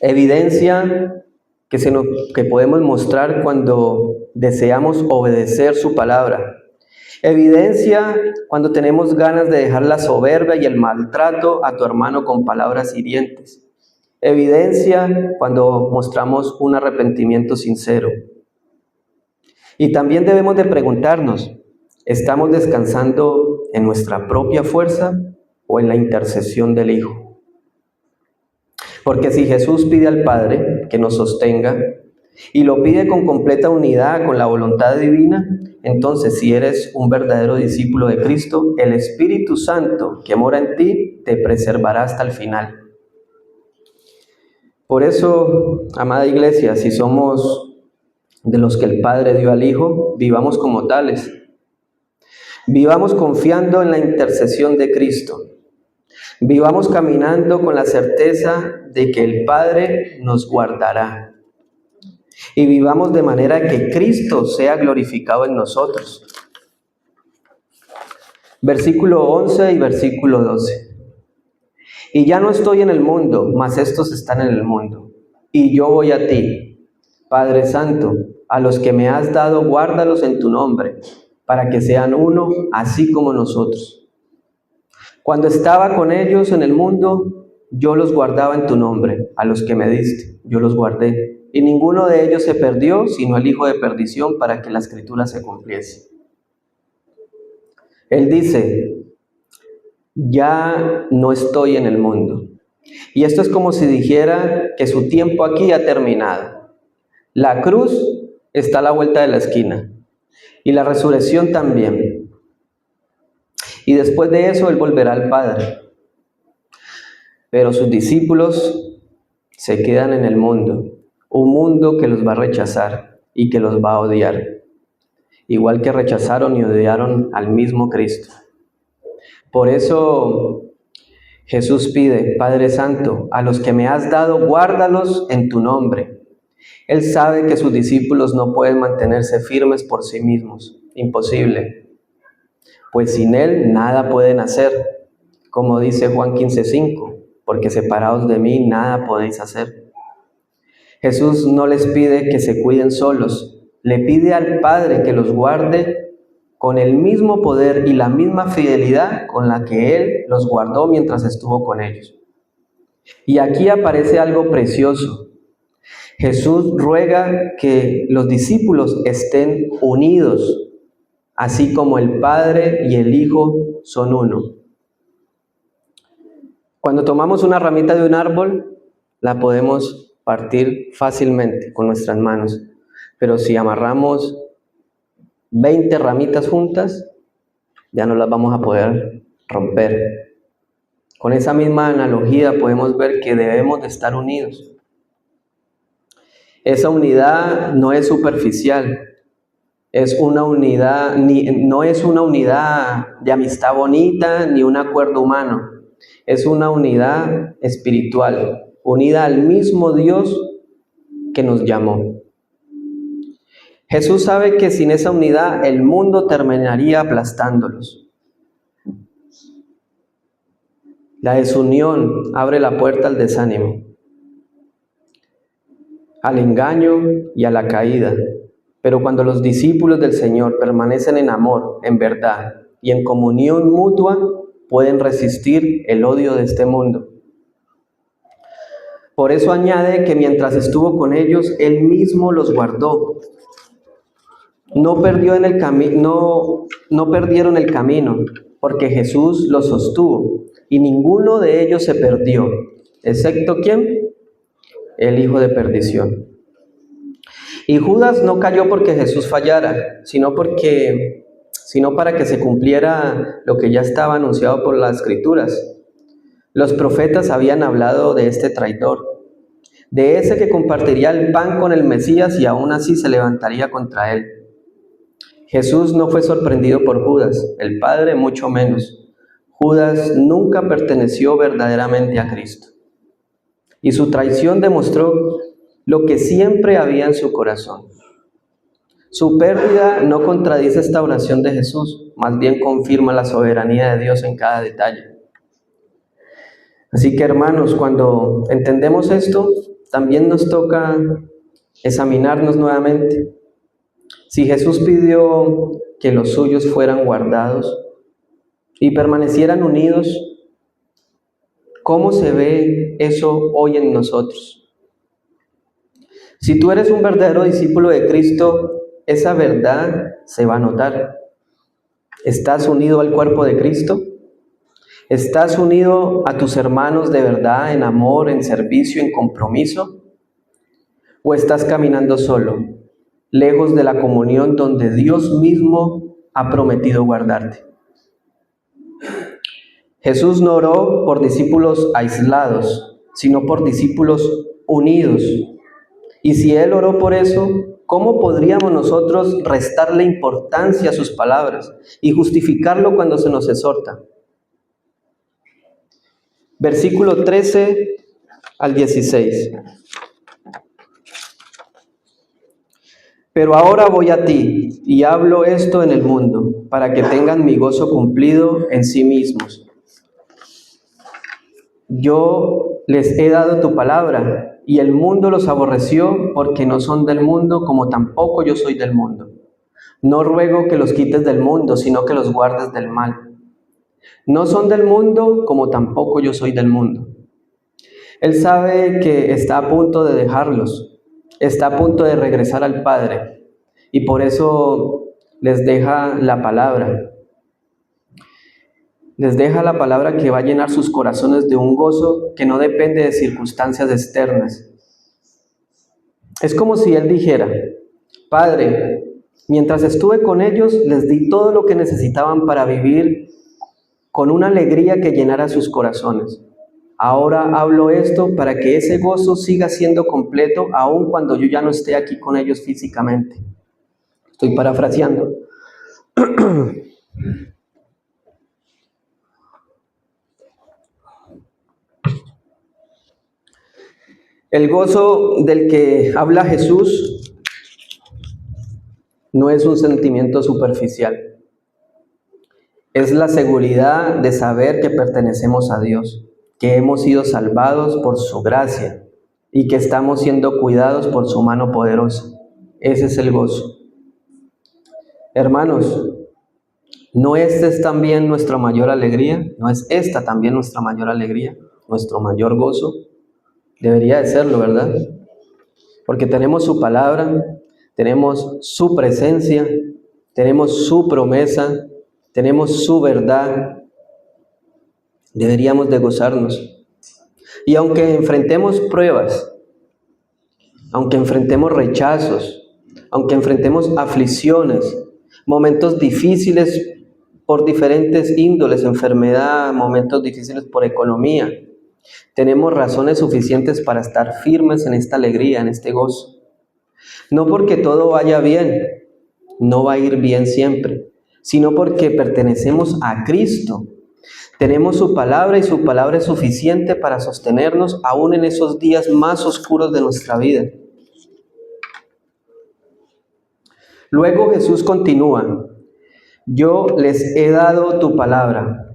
Evidencia que podemos mostrar cuando deseamos obedecer su palabra. Evidencia cuando tenemos ganas de dejar la soberbia y el maltrato a tu hermano con palabras hirientes. Evidencia cuando mostramos un arrepentimiento sincero. Y también debemos de preguntarnos, ¿estamos descansando en nuestra propia fuerza o en la intercesión del Hijo? Porque si Jesús pide al Padre que nos sostenga y lo pide con completa unidad con la voluntad divina, entonces si eres un verdadero discípulo de Cristo, el Espíritu Santo que mora en ti te preservará hasta el final. Por eso, amada iglesia, si somos de los que el Padre dio al Hijo, vivamos como tales. Vivamos confiando en la intercesión de Cristo. Vivamos caminando con la certeza de que el Padre nos guardará. Y vivamos de manera que Cristo sea glorificado en nosotros. Versículo 11 y versículo 12. Y ya no estoy en el mundo, mas estos están en el mundo. Y yo voy a ti, Padre Santo, a los que me has dado, guárdalos en tu nombre, para que sean uno, así como nosotros. Cuando estaba con ellos en el mundo, yo los guardaba en tu nombre, a los que me diste, yo los guardé. Y ninguno de ellos se perdió, sino el hijo de perdición, para que la escritura se cumpliese. Él dice, ya no estoy en el mundo. Y esto es como si dijera que su tiempo aquí ha terminado. La cruz está a la vuelta de la esquina y la resurrección también. Y después de eso Él volverá al Padre. Pero sus discípulos se quedan en el mundo, un mundo que los va a rechazar y que los va a odiar, igual que rechazaron y odiaron al mismo Cristo. Por eso Jesús pide, Padre Santo, a los que me has dado, guárdalos en tu nombre. Él sabe que sus discípulos no pueden mantenerse firmes por sí mismos. Imposible. Pues sin Él nada pueden hacer. Como dice Juan 15:5, porque separados de mí nada podéis hacer. Jesús no les pide que se cuiden solos. Le pide al Padre que los guarde con el mismo poder y la misma fidelidad con la que Él los guardó mientras estuvo con ellos. Y aquí aparece algo precioso. Jesús ruega que los discípulos estén unidos, así como el Padre y el Hijo son uno. Cuando tomamos una ramita de un árbol, la podemos partir fácilmente con nuestras manos, pero si amarramos 20 ramitas juntas, ya no las vamos a poder romper. Con esa misma analogía podemos ver que debemos de estar unidos. Esa unidad no es superficial, es una unidad, no es una unidad de amistad bonita ni un acuerdo humano, es una unidad espiritual, unida al mismo Dios que nos llamó. Jesús sabe que sin esa unidad el mundo terminaría aplastándolos. La desunión abre la puerta al desánimo, al engaño y a la caída. Pero cuando los discípulos del Señor permanecen en amor, en verdad y en comunión mutua, pueden resistir el odio de este mundo. Por eso añade que mientras estuvo con ellos, Él mismo los guardó. No perdieron el camino, porque Jesús los sostuvo, y ninguno de ellos se perdió, excepto ¿quién? El hijo de perdición. Y Judas no cayó porque Jesús fallara, sino para que se cumpliera lo que ya estaba anunciado por las Escrituras. Los profetas habían hablado de este traidor, de ese que compartiría el pan con el Mesías y aún así se levantaría contra él. Jesús no fue sorprendido por Judas, el Padre mucho menos. Judas nunca perteneció verdaderamente a Cristo. Y su traición demostró lo que siempre había en su corazón. Su pérdida no contradice esta oración de Jesús, más bien confirma la soberanía de Dios en cada detalle. Así que hermanos, cuando entendemos esto, también nos toca examinarnos nuevamente. Si Jesús pidió que los suyos fueran guardados y permanecieran unidos, ¿cómo se ve eso hoy en nosotros? Si tú eres un verdadero discípulo de Cristo, esa verdad se va a notar. ¿Estás unido al cuerpo de Cristo? ¿Estás unido a tus hermanos de verdad, en amor, en servicio, en compromiso? ¿O estás caminando solo, lejos de la comunión donde Dios mismo ha prometido guardarte? Jesús no oró por discípulos aislados, sino por discípulos unidos. Y si Él oró por eso, ¿cómo podríamos nosotros restarle importancia a sus palabras y justificarlo cuando se nos exhorta? Versículo 13 al 16. Pero ahora voy a ti y hablo esto en el mundo, para que tengan mi gozo cumplido en sí mismos. Yo les he dado tu palabra, y el mundo los aborreció porque no son del mundo, como tampoco yo soy del mundo. No ruego que los quites del mundo, sino que los guardes del mal. No son del mundo, como tampoco yo soy del mundo. Él sabe que está a punto de dejarlos, está a punto de regresar al Padre, y por eso les deja la palabra. Les deja la palabra que va a llenar sus corazones de un gozo que no depende de circunstancias externas. Es como si Él dijera: Padre, mientras estuve con ellos, les di todo lo que necesitaban para vivir con una alegría que llenara sus corazones. Ahora hablo esto para que ese gozo siga siendo completo aun cuando yo ya no esté aquí con ellos físicamente. Estoy parafraseando. El gozo del que habla Jesús no es un sentimiento superficial. Es la seguridad de saber que pertenecemos a Dios, que hemos sido salvados por su gracia y que estamos siendo cuidados por su mano poderosa. Ese es el gozo. Hermanos, ¿no esta es también nuestra mayor alegría? ¿No es esta también nuestra mayor alegría? ¿Nuestro mayor gozo? Debería de serlo, ¿verdad? Porque tenemos su palabra, tenemos su presencia, tenemos su promesa, tenemos su verdad. Deberíamos de gozarnos. Y aunque enfrentemos pruebas, aunque enfrentemos rechazos, aunque enfrentemos aflicciones, momentos difíciles por diferentes índoles, enfermedad, momentos difíciles por economía, tenemos razones suficientes para estar firmes en esta alegría, en este gozo. No porque todo vaya bien, no va a ir bien siempre, sino porque pertenecemos a Cristo. Tenemos su palabra y su palabra es suficiente para sostenernos aún en esos días más oscuros de nuestra vida. Luego Jesús continúa: yo les he dado tu palabra.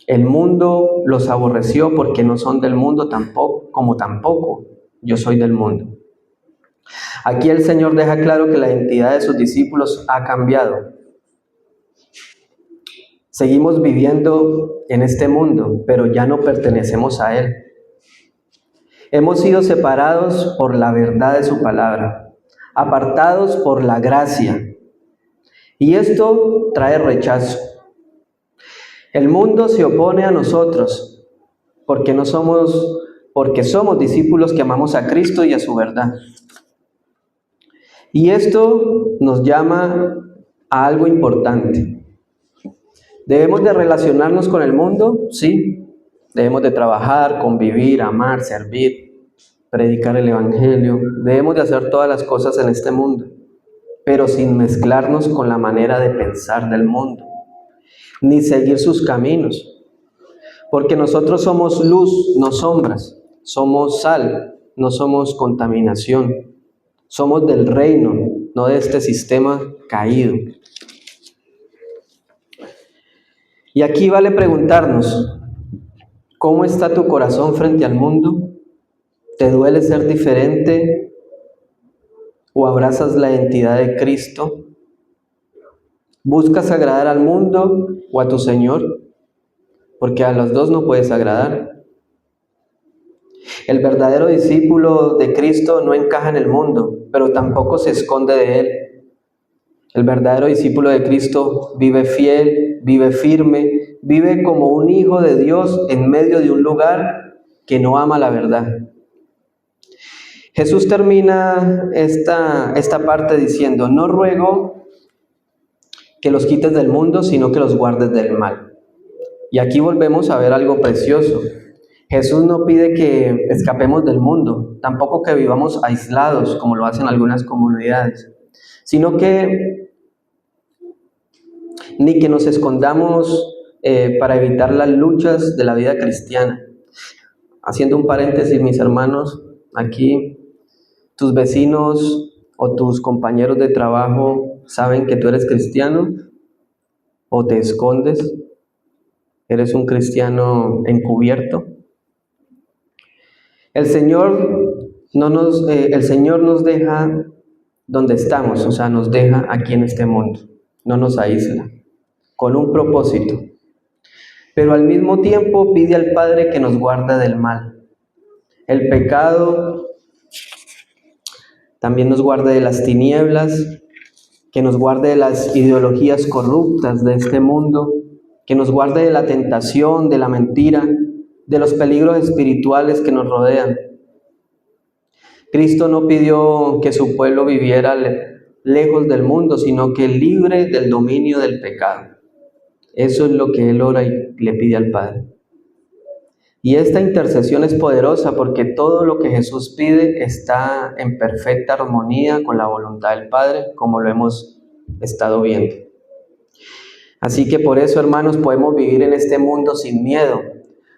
El mundo los aborreció porque no son del mundo tampoco, como tampoco yo soy del mundo. Aquí el Señor deja claro que la identidad de sus discípulos ha cambiado. Seguimos viviendo en este mundo, pero ya no pertenecemos a él. Hemos sido separados por la verdad de su palabra, apartados por la gracia. Y esto trae rechazo. El mundo se opone a nosotros porque somos discípulos que amamos a Cristo y a su verdad. Y esto nos llama a algo importante. ¿Debemos de relacionarnos con el mundo? Sí. Debemos de trabajar, convivir, amar, servir, predicar el evangelio. Debemos de hacer todas las cosas en este mundo, pero sin mezclarnos con la manera de pensar del mundo, ni seguir sus caminos. Porque nosotros somos luz, no sombras. Somos sal, no somos contaminación. Somos del reino, no de este sistema caído. Y aquí vale preguntarnos, ¿cómo está tu corazón frente al mundo? ¿Te duele ser diferente o abrazas la identidad de Cristo? ¿Buscas agradar al mundo o a tu Señor? Porque a los dos no puedes agradar. El verdadero discípulo de Cristo no encaja en el mundo, pero tampoco se esconde de él. El verdadero discípulo de Cristo vive fiel, vive firme, vive como un hijo de Dios en medio de un lugar que no ama la verdad. Jesús termina esta parte diciendo: no ruego que los quites del mundo, sino que los guardes del mal. Y aquí volvemos a ver algo precioso. Jesús no pide que escapemos del mundo, tampoco que vivamos aislados, como lo hacen algunas comunidades, sino que ni que nos escondamos para evitar las luchas de la vida cristiana. Haciendo un paréntesis, mis hermanos, aquí tus vecinos o tus compañeros de trabajo saben que tú eres cristiano o te escondes, eres un cristiano encubierto. El Señor nos deja donde estamos, o sea, nos deja aquí en este mundo, no nos aísla, con un propósito. Pero al mismo tiempo pide al Padre que nos guarde del mal. El pecado también nos guarde de las tinieblas, que nos guarde de las ideologías corruptas de este mundo, que nos guarde de la tentación, de la mentira, de los peligros espirituales que nos rodean. Cristo no pidió que su pueblo viviera lejos del mundo, sino que libre del dominio del pecado. Eso es lo que Él ora y le pide al Padre. Y esta intercesión es poderosa porque todo lo que Jesús pide está en perfecta armonía con la voluntad del Padre, como lo hemos estado viendo. Así que por eso, hermanos, podemos vivir en este mundo sin miedo.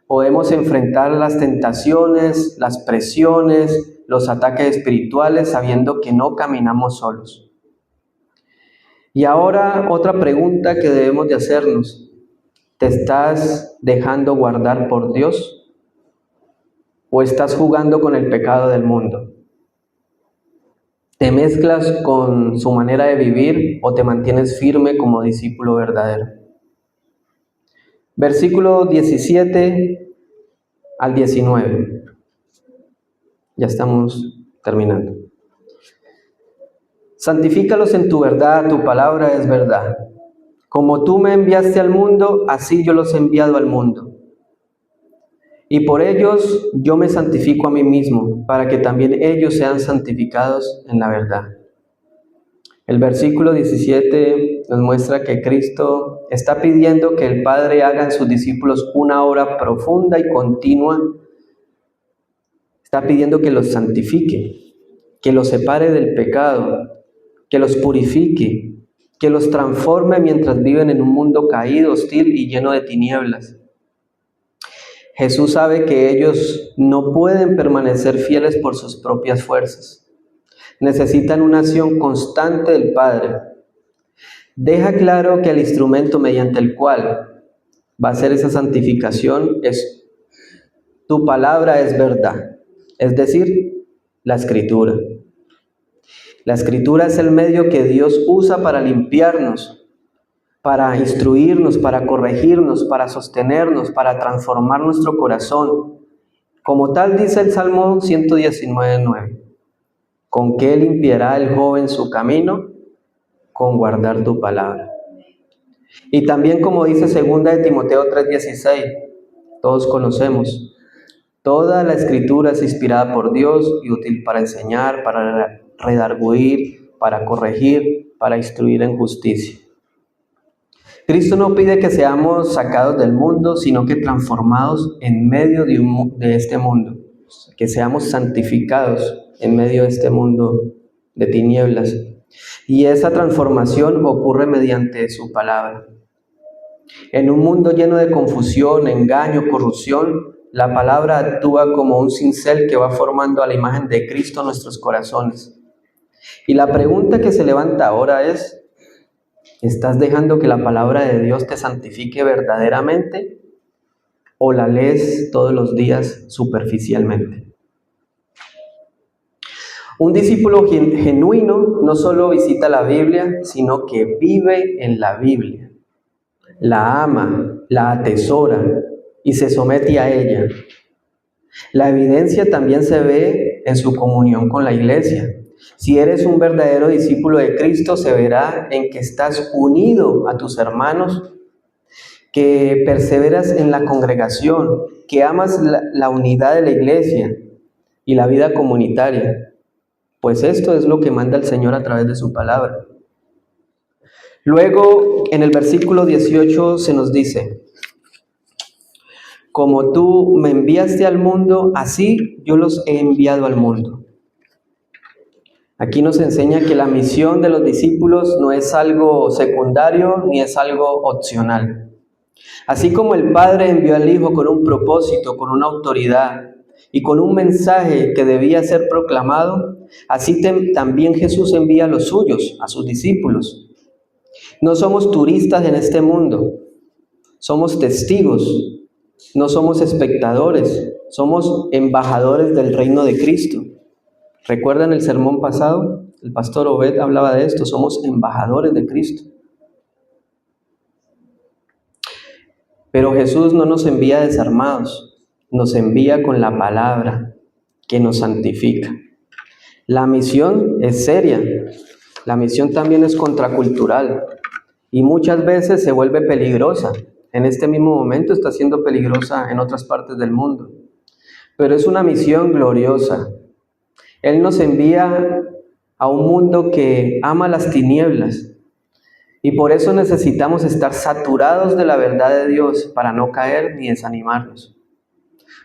Podemos enfrentar las tentaciones, las presiones, los ataques espirituales sabiendo que no caminamos solos. Y ahora otra pregunta que debemos de hacernos. ¿Te estás dejando guardar por Dios o estás jugando con el pecado del mundo? ¿Te mezclas con su manera de vivir o te mantienes firme como discípulo verdadero? Versículo 17 al 19. Ya estamos terminando. Santifícalos en tu verdad, tu palabra es verdad. Como tú me enviaste al mundo, así yo los he enviado al mundo. Y por ellos yo me santifico a mí mismo, para que también ellos sean santificados en la verdad. El versículo 17 nos muestra que Cristo está pidiendo que el Padre haga en sus discípulos una obra profunda y continua. Está pidiendo que los santifique, que los separe del pecado, que los purifique, que los transforme mientras viven en un mundo caído, hostil y lleno de tinieblas. Jesús sabe que ellos no pueden permanecer fieles por sus propias fuerzas. Necesitan una acción constante del Padre. Deja claro que el instrumento mediante el cual va a ser esa santificación es tu palabra es verdad, es decir, la Escritura. La Escritura es el medio que Dios usa para limpiarnos, para instruirnos, para corregirnos, para sostenernos, para transformar nuestro corazón. Como tal dice el Salmo 119:9. ¿Con qué limpiará el joven su camino? Con guardar tu palabra. Y también como dice 2 de Timoteo 3:16, todos conocemos, toda la Escritura es inspirada por Dios y útil para enseñar, para redarguir, para corregir, para instruir en justicia. Cristo no pide que seamos sacados del mundo, sino que transformados en medio de este mundo, que seamos santificados en medio de este mundo de tinieblas. Y esa transformación ocurre mediante su palabra. En un mundo lleno de confusión, engaño, corrupción, la palabra actúa como un cincel que va formando a la imagen de Cristo en nuestros corazones. Y la pregunta que se levanta ahora es, ¿estás dejando que la palabra de Dios te santifique verdaderamente o la lees todos los días superficialmente? Un discípulo genuino no solo visita la Biblia, sino que vive en la Biblia. La ama, la atesora y se somete a ella. La evidencia también se ve en su comunión con la iglesia. Si eres un verdadero discípulo de Cristo, se verá en que estás unido a tus hermanos, que perseveras en la congregación, que amas la unidad de la iglesia y la vida comunitaria. Pues esto es lo que manda el Señor a través de su palabra. Luego, en el versículo 18 se nos dice, como tú me enviaste al mundo, así yo los he enviado al mundo. Aquí nos enseña que la misión de los discípulos no es algo secundario ni es algo opcional. Así como el Padre envió al Hijo con un propósito, con una autoridad y con un mensaje que debía ser proclamado, así también Jesús envía a los suyos, a sus discípulos. No somos turistas en este mundo, somos testigos, no somos espectadores, somos embajadores del reino de Cristo. ¿Recuerdan el sermón pasado? El pastor Obed hablaba de esto, somos embajadores de Cristo. Pero Jesús no nos envía desarmados, nos envía con la palabra que nos santifica. La misión es seria, la misión también es contracultural y muchas veces se vuelve peligrosa. En este mismo momento está siendo peligrosa en otras partes del mundo, pero es una misión gloriosa. Él nos envía a un mundo que ama las tinieblas y por eso necesitamos estar saturados de la verdad de Dios para no caer ni desanimarnos.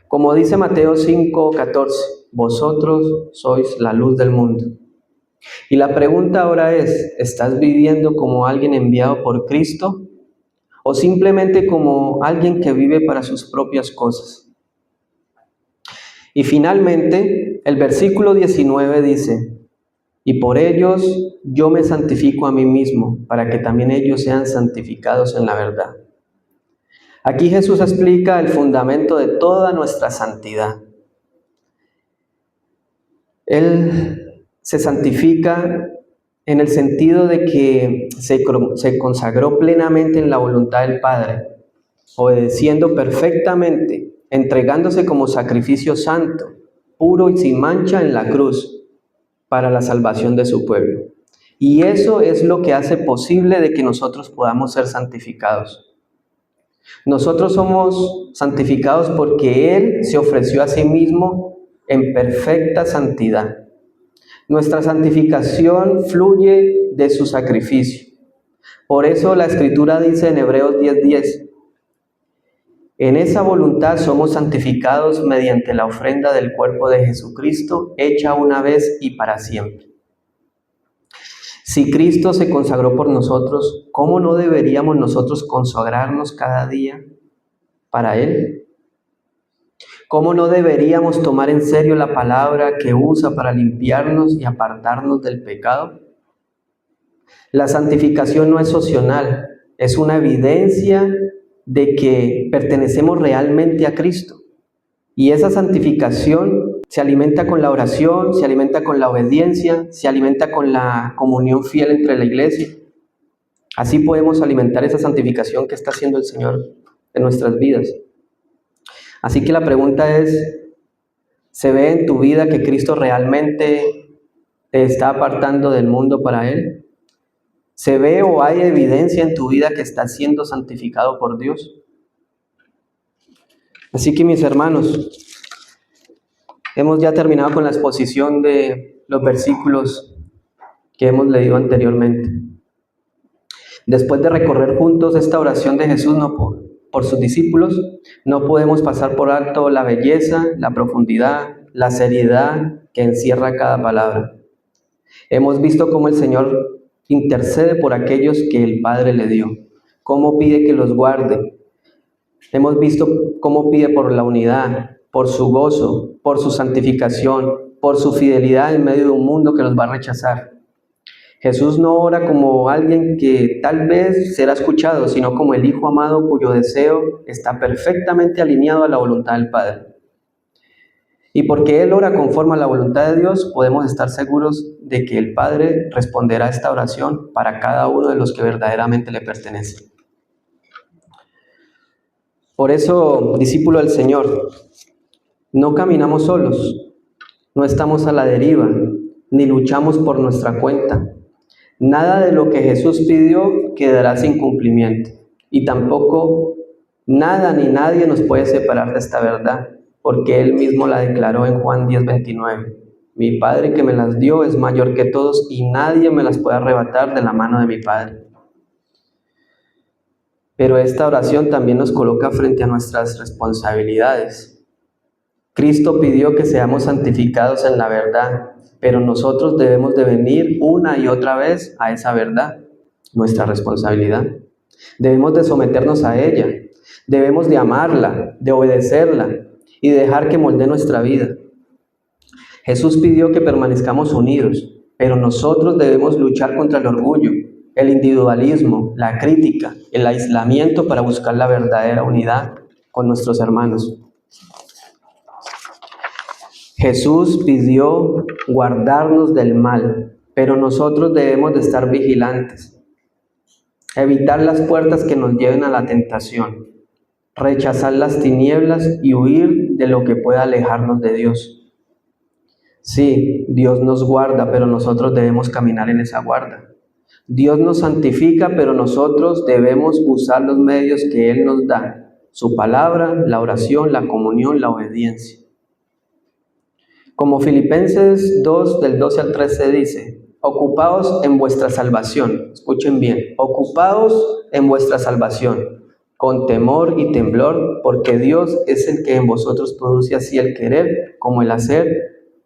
Como dice Mateo 5:14, vosotros sois la luz del mundo. Y la pregunta ahora es, ¿estás viviendo como alguien enviado por Cristo o simplemente como alguien que vive para sus propias cosas? Y finalmente, el versículo 19 dice: y por ellos yo me santifico a mí mismo, para que también ellos sean santificados en la verdad. Aquí Jesús explica el fundamento de toda nuestra santidad. Él se santifica en el sentido de que se consagró plenamente en la voluntad del Padre, obedeciendo perfectamente, entregándose como sacrificio santo, puro y sin mancha en la cruz, para la salvación de su pueblo. Y eso es lo que hace posible de que nosotros podamos ser santificados. Nosotros somos santificados porque Él se ofreció a sí mismo en perfecta santidad. Nuestra santificación fluye de su sacrificio. Por eso la Escritura dice en Hebreos 10:10, en esa voluntad somos santificados mediante la ofrenda del cuerpo de Jesucristo, hecha una vez y para siempre. Si Cristo se consagró por nosotros, ¿cómo no deberíamos nosotros consagrarnos cada día para Él? ¿Cómo no deberíamos tomar en serio la palabra que usa para limpiarnos y apartarnos del pecado? La santificación no es opcional, es una evidencia de que pertenecemos realmente a Cristo. Y esa santificación se alimenta con la oración, se alimenta con la obediencia, se alimenta con la comunión fiel entre la iglesia. Así podemos alimentar esa santificación que está haciendo el Señor en nuestras vidas. Así que la pregunta es, ¿se ve en tu vida que Cristo realmente te está apartando del mundo para Él? ¿Se ve o hay evidencia en tu vida que estás siendo santificado por Dios? Así que mis hermanos, hemos ya terminado con la exposición de los versículos que hemos leído anteriormente. Después de recorrer juntos esta oración de Jesús por sus discípulos, no podemos pasar por alto la belleza, la profundidad, la seriedad que encierra cada palabra. Hemos visto cómo el Señor intercede por aquellos que el Padre le dio, cómo pide que los guarde. Hemos visto cómo pide por la unidad, por su gozo, por su santificación, por su fidelidad en medio de un mundo que los va a rechazar. Jesús no ora como alguien que tal vez será escuchado, sino como el Hijo amado cuyo deseo está perfectamente alineado a la voluntad del Padre. Y porque Él ora conforme a la voluntad de Dios, podemos estar seguros de que el Padre responderá a esta oración para cada uno de los que verdaderamente le pertenecen. Por eso, discípulo del Señor, no caminamos solos, no estamos a la deriva, ni luchamos por nuestra cuenta. Nada de lo que Jesús pidió quedará sin cumplimiento, y tampoco nada ni nadie nos puede separar de esta verdad, porque Él mismo la declaró en Juan 10:29. Mi Padre que me las dio es mayor que todos, y nadie me las puede arrebatar de la mano de mi Padre. Pero esta oración también nos coloca frente a nuestras responsabilidades. Cristo pidió que seamos santificados en la verdad, pero nosotros debemos de venir una y otra vez a esa verdad, nuestra responsabilidad. Debemos de someternos a ella, debemos de amarla, de obedecerla y dejar que moldee nuestra vida. Jesús pidió que permanezcamos unidos, pero nosotros debemos luchar contra el orgullo, el individualismo, la crítica, el aislamiento para buscar la verdadera unidad con nuestros hermanos. Jesús pidió guardarnos del mal, pero nosotros debemos de estar vigilantes, evitar las puertas que nos lleven a la tentación, rechazar las tinieblas y huir de lo que pueda alejarnos de Dios. Sí, Dios nos guarda, pero nosotros debemos caminar en esa guarda. Dios nos santifica, pero nosotros debemos usar los medios que Él nos da, su palabra, la oración, la comunión, la obediencia. Como Filipenses 2, del 12 al 13 dice, ocupaos en vuestra salvación, escuchen bien, ocupaos en vuestra salvación, con temor y temblor, porque Dios es el que en vosotros produce así el querer como el hacer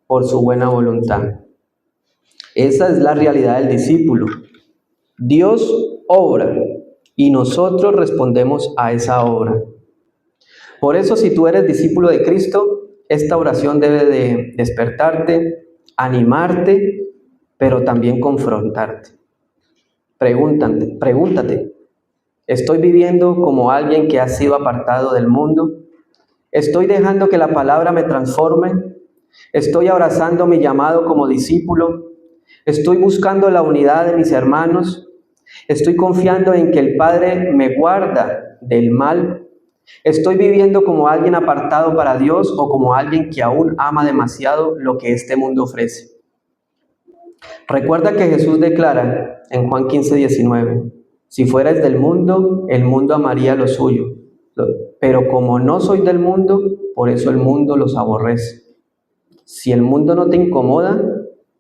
por su buena voluntad. Esa es la realidad del discípulo. Dios obra y nosotros respondemos a esa obra. Por eso, si tú eres discípulo de Cristo, esta oración debe de despertarte, animarte, pero también confrontarte. Pregúntate, ¿estoy viviendo como alguien que ha sido apartado del mundo? ¿Estoy dejando que la palabra me transforme? ¿Estoy abrazando mi llamado como discípulo? ¿Estoy buscando la unidad de mis hermanos? ¿Estoy confiando en que el Padre me guarda del mal? ¿Estoy viviendo como alguien apartado para Dios o como alguien que aún ama demasiado lo que este mundo ofrece? Recuerda que Jesús declara en Juan 15:19, si fuerais del mundo, el mundo amaría lo suyo, pero como no soy del mundo, por eso el mundo los aborrece. Si el mundo no te incomoda,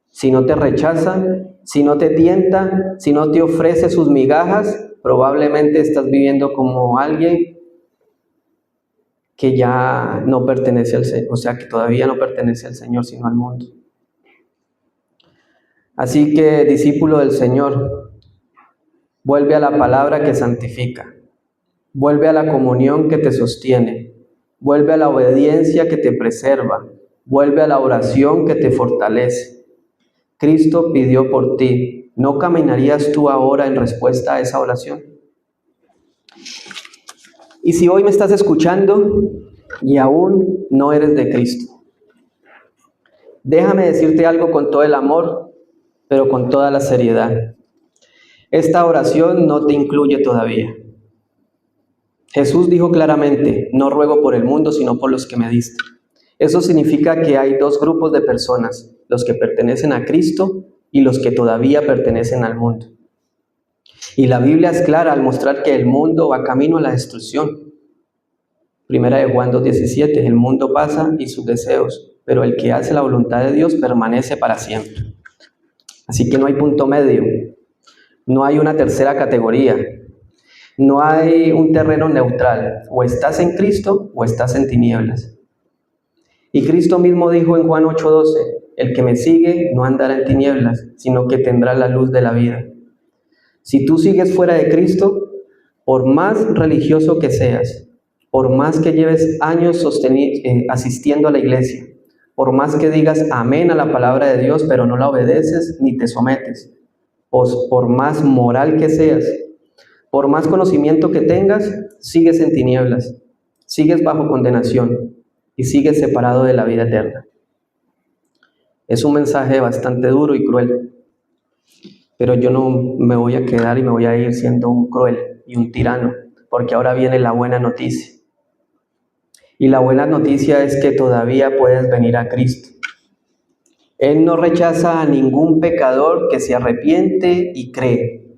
si no te rechaza, si no te tienta, si no te ofrece sus migajas, probablemente estás viviendo como alguien que ya no pertenece al Señor, o sea, que todavía no pertenece al Señor, sino al mundo. Así que, discípulo del Señor, vuelve a la palabra que santifica, vuelve a la comunión que te sostiene, vuelve a la obediencia que te preserva, vuelve a la oración que te fortalece. Cristo pidió por ti. ¿No caminarías tú ahora en respuesta a esa oración? Y si hoy me estás escuchando y aún no eres de Cristo, déjame decirte algo con todo el amor, pero con toda la seriedad. Esta oración no te incluye todavía. Jesús dijo claramente, no ruego por el mundo, sino por los que me diste. Eso significa que hay dos grupos de personas, los que pertenecen a Cristo y los que todavía pertenecen al mundo. Y la Biblia es clara al mostrar que el mundo va camino a la destrucción. Primera de Juan 2:17, el mundo pasa y sus deseos, pero el que hace la voluntad de Dios permanece para siempre. Así que no hay punto medio, no hay una tercera categoría, no hay un terreno neutral, o estás en Cristo o estás en tinieblas. Y Cristo mismo dijo en Juan 8:12, el que me sigue no andará en tinieblas, sino que tendrá la luz de la vida. Si tú sigues fuera de Cristo, por más religioso que seas, por más que lleves años asistiendo a la iglesia, por más que digas amén a la palabra de Dios, pero no la obedeces ni te sometes, por más moral que seas, por más conocimiento que tengas, sigues en tinieblas, sigues bajo condenación y sigues separado de la vida eterna. Es un mensaje bastante duro y cruel, pero yo no me voy a quedar y me voy a ir siendo un cruel y un tirano, porque ahora viene la buena noticia. Y la buena noticia es que todavía puedes venir a Cristo. Él no rechaza a ningún pecador que se arrepiente y cree.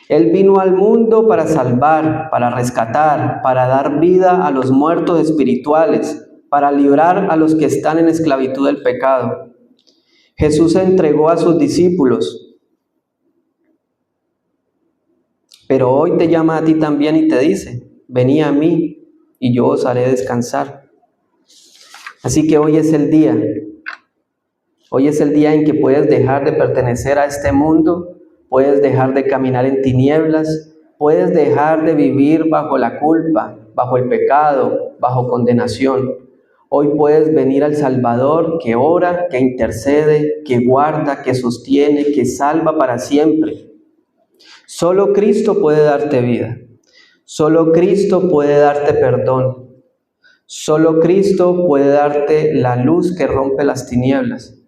Él vino al mundo para salvar, para rescatar, para dar vida a los muertos espirituales, para librar a los que están en esclavitud del pecado. Jesús se entregó a sus discípulos, pero hoy te llama a ti también y te dice, vení a mí y yo os haré descansar. Así que hoy es el día en que puedes dejar de pertenecer a este mundo, puedes dejar de caminar en tinieblas, puedes dejar de vivir bajo la culpa, bajo el pecado, bajo condenación. Hoy puedes venir al Salvador que ora, que intercede, que guarda, que sostiene, que salva para siempre. Solo Cristo puede darte vida. Solo Cristo puede darte perdón. Solo Cristo puede darte la luz que rompe las tinieblas.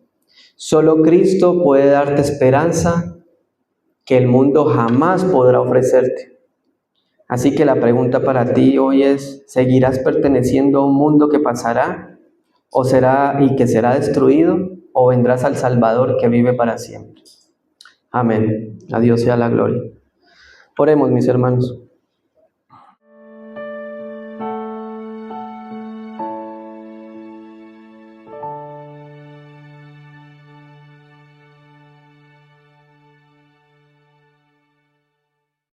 Solo Cristo puede darte esperanza que el mundo jamás podrá ofrecerte. Así que la pregunta para ti hoy es, ¿seguirás perteneciendo a un mundo que pasará o será destruido, o vendrás al Salvador que vive para siempre? Amén. A Dios sea la gloria. Oremos, mis hermanos.